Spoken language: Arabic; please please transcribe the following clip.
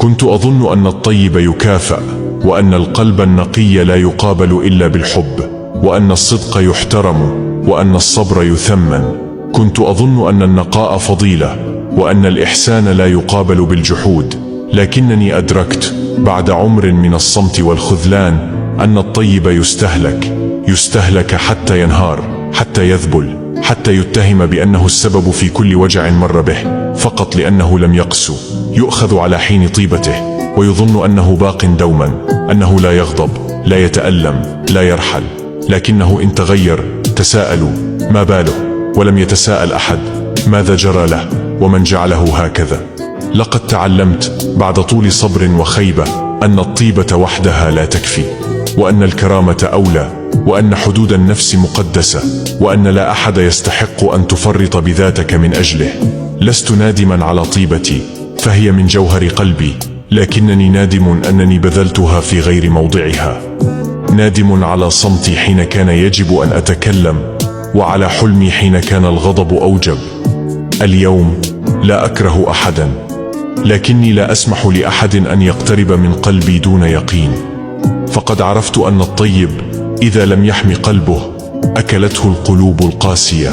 كنت أظن أن الطيب يكافأ، وأن القلب النقي لا يقابل إلا بالحب، وأن الصدق يحترم، وأن الصبر يثمن. كنت أظن أن النقاء فضيلة، وأن الإحسان لا يقابل بالجحود. لكنني أدركت بعد عمر من الصمت والخذلان أن الطيب يستهلك حتى ينهار، حتى يذبل، حتى يتهم بأنه السبب في كل وجع مر به فقط لأنه لم يقسو. يؤخذ على حين طيبته ويظن أنه باق دوما، أنه لا يغضب، لا يتألم، لا يرحل. لكنه إن تغير تساءلوا ما باله، ولم يتساءل أحد ماذا جرى له ومن جعله هكذا. لقد تعلمت بعد طول صبر وخيبة أن الطيبة وحدها لا تكفي، وأن الكرامة أولى، وأن حدود النفس مقدسة، وأن لا أحد يستحق أن تفرط بذاتك من أجله. لست نادما على طيبتي، فهي من جوهر قلبي، لكنني نادم أنني بذلتها في غير موضعها. نادم على صمتي حين كان يجب أن أتكلم، وعلى حلمي حين كان الغضب أوجب. اليوم لا أكره أحدا، لكني لا أسمح لأحد أن يقترب من قلبي دون يقين. فقد عرفت أن الطيب إذا لم يحم قلبه أكلته القلوب القاسية.